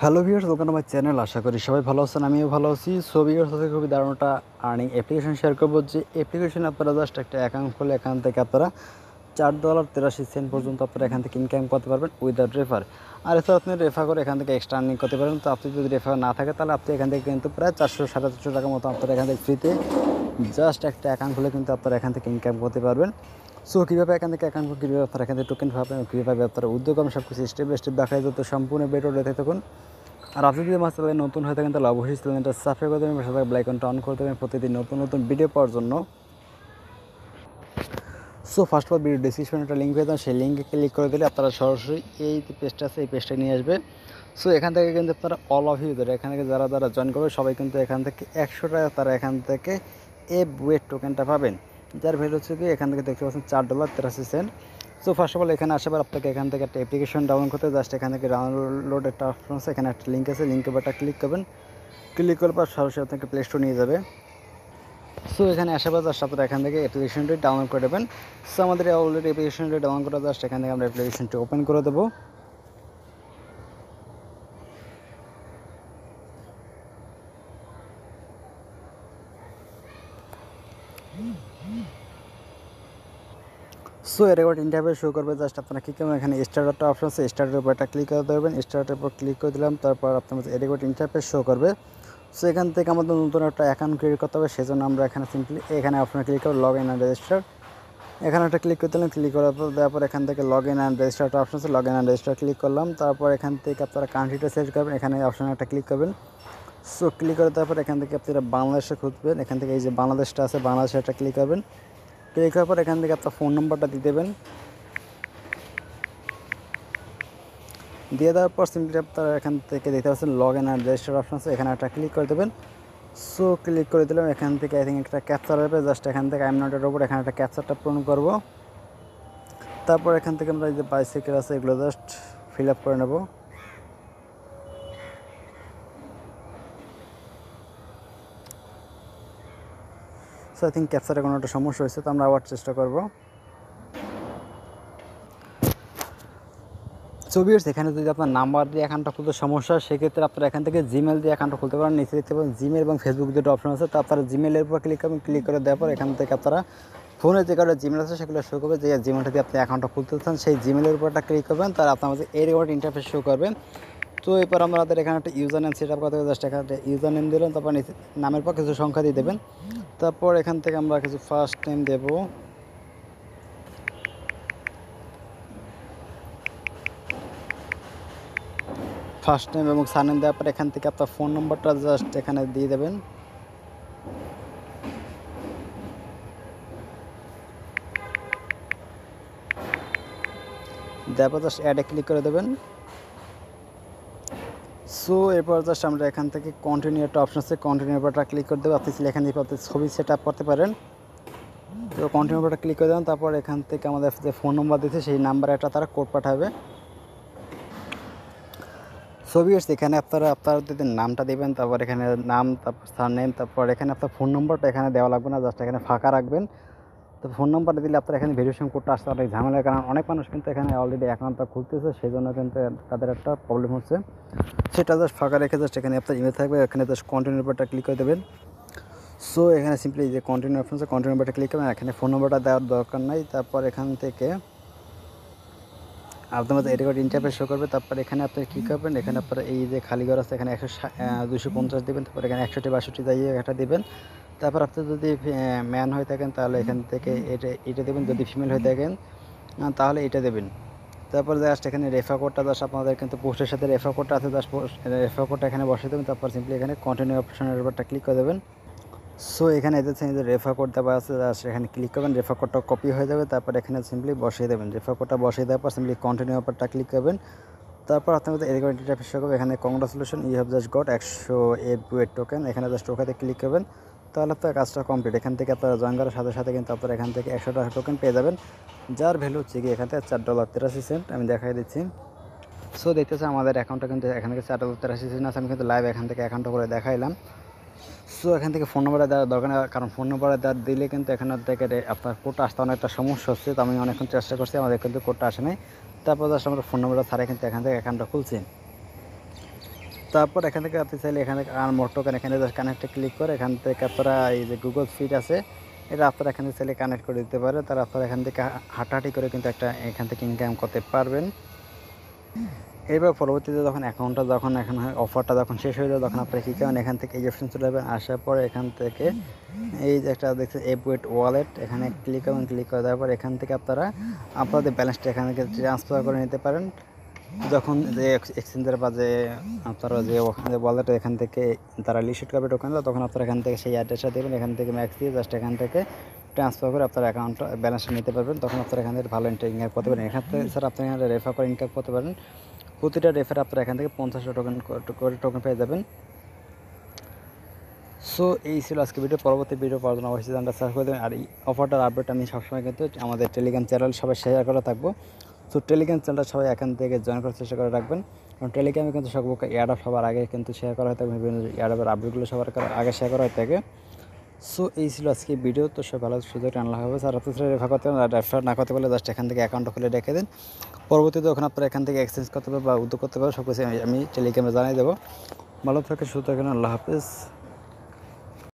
Hello viewers, welcome to my channel. আশা করি সবাই ভালো আছেন, আমিও ভালো আছি। সো ভিউয়ার্স, আজকে খুবই দারুণ একটা আর্নিং অ্যাপ্লিকেশন শেয়ার করবো। যে অ্যাপ্লিকেশন আপনারা জাস্ট একটা অ্যাকাউন্ট খুলে এখান থেকে আপনারা $4.83 পর্যন্ত আপনারা এখান থেকে ইনকাম করতে পারবেন উইদাউট রেফার। আর এছাড়া আপনি রেফার করে এখান থেকে এক্সট্রা আর্নিং করতে পারেন। তো আপনি যদি রেফার না থাকে তাহলে আপনি এখান থেকে কিন্তু প্রায় 400-450 টাকার মতো আপনারা এখান থেকে ফ্রিতে জাস্ট একটা অ্যাকাউন্ট খুলে কিন্তু আপনারা এখান থেকে ইনকাম করতে পারবেন। সো কীভাবে এখান থেকে অ্যাকাউন্ট কীভাবে আপনারা এখান থেকে টোকেন পাবেন, কীভাবে আপনারা উদ্যোগ আমি সব কিছু স্টেপ বাই স্টেপ দেখাই যেত সম্পূর্ণ ভিডিও দেখতে থাকুন। আর আপনি যদি আমার চ্যানেলে নতুন হয়ে থাকেন তাহলে অবশ্যই চ্যানেলটা সাবস্ক্রাইব করে দেবেন, সাথে বেল আইকনটা অন করে দেবেন প্রতিদিন নতুন নতুন ভিডিও পাওয়ার জন্য। So first of all video ডিসক্রিপশনে একটা লিঙ্ক পেয়ে যান, সেই লিঙ্কে ক্লিক করে দিলে আপনারা সরাসরি এই পেজটা আছে এই পেজটা নিয়ে আসবে। সো এখান থেকে কিন্তু আপনারা অল অফ ইউজার এখান থেকে যারা যারা জয়েন করবে সবাই কিন্তু এখান থেকে 100 টাকা তারা এখান থেকে FBUTE টোকেনটা পাবেন, যার ভ্যালু হচ্ছে কি এখান থেকে দেখতে পাচ্ছেন $4.83। সো ফার্স্ট অফ অল এখানে আসার পর আপনাকে এখান থেকে একটা অ্যাপ্লিকেশন ডাউনলোড করতে জাস্ট এখান থেকে ডাউনলোড একটা অপশন আছে, এখানে একটা লিঙ্ক আছে, লিঙ্কের উপরটা ক্লিক করবেন। ক্লিক করার পর সরাসরি আপনাকে প্লে স্টোর নিয়ে যাবে। সো এখানে আসার পর জাস্ট আপনারা এখান থেকে অ্যাপ্লিকেশনটি ডাউনলোড করে দেবেন। সো আমাদের অলরেডি অ্যাপ্লিকেশনটি ডাউনলোড করা জাস্ট এখান থেকে আমরা অ্যাপ্লিকেশনটি ওপেন করে দেবো। সো এর একবার ইন্টারভিউ শো করবে, জাস্ট আপনারা কী করবেন এখানে স্টার্ট একটা অপশন আছে, স্টার্টের উপর একটা ক্লিক করে দেবেন। স্টার্টের উপর ক্লিক করে দিলাম, তারপর আপনার এর একবার ইন্টারফেস শো করবে। সো এখান থেকে আমাদের নতুন একটা অ্যাকাউন্ট ক্রিয়েট করতে হবে, সেজন্য আমরা এখানে সিম্পলি এখানে অপশনে ক্লিক করব লগ ইন অ্যান্ড রেজিস্টার। এখানে একটা ক্লিক করে দিলাম, ক্লিক করার পর দেওয়ার পর এখান থেকে লগ ইন অ্যান্ড রেজিস্টার একটা অপশন আছে, log in and register click করলাম। তারপর এখান থেকে আপনারা কান্ট্রিটা সিলেক্ট করবেন, এখানে অপশনে একটা ক্লিক করবেন। সো ক্লিক করে তারপর এখান থেকে আপনারা বাংলাদেশে খুঁজবেন, এখান থেকে এই যে বাংলাদেশটা আছে বাংলাদেশে একটা ক্লিক করবেন। ক্লিক করার পর এখান থেকে আপনার ফোন নম্বরটা দিয়ে দেবেন। দিয়ে দেওয়ার পর সিম্পলি আপনারা এখান থেকে দেখতে পাচ্ছেন log in and register option আছে, এখানে একটা ক্লিক করে দেবেন। সো ক্লিক করে দিলাম, এখান থেকে আই থিঙ্ক একটা ক্যাপচার আসবে, জাস্ট এখান থেকে আইম নটের ওপর এখানে একটা ক্যাপচারটা পূরণ করব। তারপর এখান থেকে আমরা এই যে বাইসাইকেল আছে এগুলো জাস্ট ফিল আপ করে নেব। সো আই থিঙ্ক ক্যাপচারে কোনো একটা সমস্যা হয়েছে, তো আমরা আবার চেষ্টা করব। সো ভিউয়ার্স, এখানে যদি আপনার নাম্বার দিয়ে অ্যাকাউন্টটা খুলতে সমস্যা, সেক্ষেত্রে আপনারা এখান থেকে জিমেল দিয়ে অ্যাকাউন্টটা খুলতে পারেন। নিচে দেখতে পাবেন জিমেল এবং ফেসবুক দুটো অপশন আছে, তো আপনারা জিমেলের উপর ক্লিক করবেন। ক্লিক করে দেওয়ার পর এখান থেকে আপনারা ফোনে যে কারো জিমেল আছে সেগুলো শো করবে, যে জিমেলটা দিয়ে আপনি অ্যাকাউন্টটা খুলতে চান সেই জিমেলের উপর একটা ক্লিক করবেন, তার আপনার মধ্যে এই রেকর্ড ইন্টারফেস শো করবেন। তো এরপর আমাদের এখানে একটা ইউজার নেম সেট আপ করতে হবে, জাস্ট এখানে একটা ইউজার নেম দিলেন, তারপর নামের পর কিছু সংখ্যা দিয়ে দেবেন। তারপর এখান থেকে আমরা কিছু ফার্স্ট নেম দেবো, ফার্স্ট নেম এবং সারনেম দেওয়ার পর এখান থেকে আপনার ফোন নম্বরটা জাস্ট এখানে দিয়ে দেবেন। দেওয়ার পর জাস্ট অ্যাডে ক্লিক করে দেবেন। সো এরপর জাস্ট আমরা এখান থেকে কন্টিনিউ একটা অপশন আছে, কন্টিনিউ বাটনটা ক্লিক করে দেবো। আপনি এখান থেকে আপনি ছবি সেট আপ করতে পারেন। তো কন্টিনিউ বাটনটা ক্লিক করে দেবেন, তারপর এখান থেকে আমাদের যে ফোন নম্বর দিয়েছে সেই নাম্বারে একটা তারা কোড পাঠাবে। ছবি আসছে এখানে আপনারা আপনার যদি নামটা দেবেন, তারপর এখানে নাম, তারপর সারনেম, তারপর এখানে আপনার ফোন নম্বরটা এখানে দেওয়া লাগবে না, জাস্ট এখানে ফাঁকা রাখবেন। তো ফোন নাম্বারটা দিলে আপনার এখানে ভেরিফিকেশন কোডটা আসতে অনেক ঝামেলা, কারণ অনেক মানুষ কিন্তু এখানে অলরেডি অ্যাকাউন্টটা খুলতেছে, সেই জন্য কিন্তু তাদের একটা প্রবলেম হচ্ছে। সেটা জাস্ট ফাঁকা রেখে জাস্ট এখানে আপনার ইমেল থাকবে, এখানে জাস্ট কন্টিনিউ বাটনটা ক্লিক করে দেবেন। সো এখানে সিম্পলি যে কন্টিনিউ অপশন আছে কন্টিনিউ বাটনটা ক্লিক করবেন, এখানে ফোন নম্বরটা দেওয়ার দরকার নাই। তারপর এখান থেকে আপনার মধ্যে এটা ইন্টারফেস শো করবে। তারপর এখানে আপনি কী করবেন, এখানে আপনার এই যে খালি ঘর আছে এখানে 250 দেবেন, তারপর এখানে 61-62 যাইয়ে একটা দেবেন। তারপর আপনি যদি ম্যান হয়ে থাকেন তাহলে এখান থেকে এটা দেবেন, যদি ফিমেল হয়ে থাকেন তাহলে এটা দেবেন। তারপর জাস্ট এখানে রেফার কোডটা জাস্ট আপনাদের কিন্তু পোস্টের সাথে রেফার কোডটা আছে, জাস্ট রেফার কোডটা এখানে বসিয়ে দেবেন। তারপর সিম্পলি এখানে কন্টিনিউ অপশনের উপরটা ক্লিক করে দেবেন। সো এখানে এসেছে যে রেফার কোড দেওয়া আছে, জাস্ট এখানে ক্লিক করবেন, রেফার কোডটা কপি হয়ে যাবে। তারপর এখানে সিম্পলি বসিয়ে দেবেন, রেফার কোডটা বসিয়ে দেওয়ার পর সিম্পলি কন্টিনিউ অপরটা ক্লিক করবেন। তারপর আপনার মধ্যে এরকম ইন্টারফেস শো করবে, এখানে congratulation you have just got 100 FBUTE token, এখানে জাস্ট ওখানে ক্লিক করবেন, তাহলে আপনার কাজটা কমপ্লিট। এখান থেকে আপনারা জয়েন করার সাথে সাথে কিন্তু আপনারা এখান থেকে 100 টাকা টোকেন পেয়ে যাবেন, যার ভ্যালু হচ্ছে কি এখান থেকে $4.83। আমি দেখাই দিচ্ছি। সো দেখতেছে আমাদের অ্যাকাউন্টটা কিন্তু এখান থেকে $4.83 আছে, আমি কিন্তু লাইভ এখান থেকে অ্যাকাউন্টটা করে দেখাইলাম। সো এখান থেকে ফোন নম্বরটা দেওয়ার দরকার নেই, কারণ ফোন নম্বরটা দেওয়ার দিলে কিন্তু এখান থেকে আপনার কোডটা আসতে অনেকটা সমস্যা হচ্ছে। তো আমি অনেকক্ষণ চেষ্টা করছি, আমাদের কিন্তু কোডটা আসে নাই। তারপর জাস্ট আমরা ফোন নম্বরটা ছাড়া কিন্তু এখান থেকে অ্যাকাউন্টটা খুলছি। তারপর এখান থেকে আপনি চাইলে এখানে আর্ন মোর টোকেন এখানে জাস্ট কানেক্টে ক্লিক করে এখান থেকে আপনারা এই যে গুগল ফিট আছে এটা আপনারা এখান থেকে চাইলে কানেক্ট করে দিতে পারে, তার আপনারা এখান থেকে হাঁটাহাঁটি করে কিন্তু একটা এখান থেকে ইনকাম করতে পারবেন। এরপর পরবর্তীতে যখন অ্যাকাউন্টটা যখন এখন অফারটা যখন শেষ হয়ে যাবে তখন আপনারা কী করবেন, এখান থেকে এই অপশন চলে যাবেন। আসার পরে এখান থেকে এই যে একটা দেখছেন FBUTE ওয়ালেট এখানে ক্লিক করবেন। ক্লিক করে দেওয়ার পর এখান থেকে আপনারা আপনাদের ব্যালেন্সটা এখান থেকে ট্রান্সফার করে নিতে পারেন। যখন যে এক্সচেঞ্জের বা যে আপনারা যে ওখানে ওয়ালেট এখান থেকে তারা লিস্ট করবে টোকেনটা, তখন আপনারা এখান থেকে সেই অ্যাড্রেসটা দেবেন, এখান থেকে ম্যাক্স দিয়ে জাস্ট এখান থেকে ট্রান্সফার করে আপনার অ্যাকাউন্টটা ব্যালেন্সটা নিতে পারবেন। তখন আপনারা এখান থেকে ভালো ইনকাম করতে পারেন। এখান থেকে স্যার আপনি এখানে রেফার করে ইনকাম করতে পারেন। প্রতিটা রেফারে আপনারা এখান থেকে 50টা টোকেন করে টোকেন পেয়ে যাবেন। সো এই ছিল আজকে ভিডিও। পরবর্তী ভিডিও পাওয়ার জন্য অবশ্যই চ্যানেলটা সাবস্ক্রাইব করে দেবেন। আর এই অফারটার আপডেট আমি সবসময় কিন্তু আমাদের টেলিগ্রাম চ্যানেল সবাই শেয়ার করে থাকবো। সো টেলিগ্রাম চ্যানেলটা সবাই এখান থেকে জয়েন করার চেষ্টা করে রাখবেন, কারণ টেলিগ্রামে কিন্তু সকল এয়ারড্রপ সবার আগে কিন্তু শেয়ার করা হয়ে থাকে, বিভিন্ন এয়ারড্রপের আপডেটগুলো সবার আগে শেয়ার করা হয়ে থাকে। সো এই ছিল আজকে ভিডিও। তো সব ভালো সুযোগ আনলা হবে। আর আপনি রেফার করতে রেফার না করতে পারলে জাস্ট এখান থেকে অ্যাকাউন্ট খুলে রেখে দিন। পরবর্তীতে যখন আপনারা এখান থেকে এক্সচেঞ্জ করতে পারবেন বা উদ্যোগ করতে পারবেন সব কিছু আমি টেলিগ্রামে জানিয়ে দেবো। ভালো থাকে, সুস্থ থাকেন। আল্লাহ হাফেজ।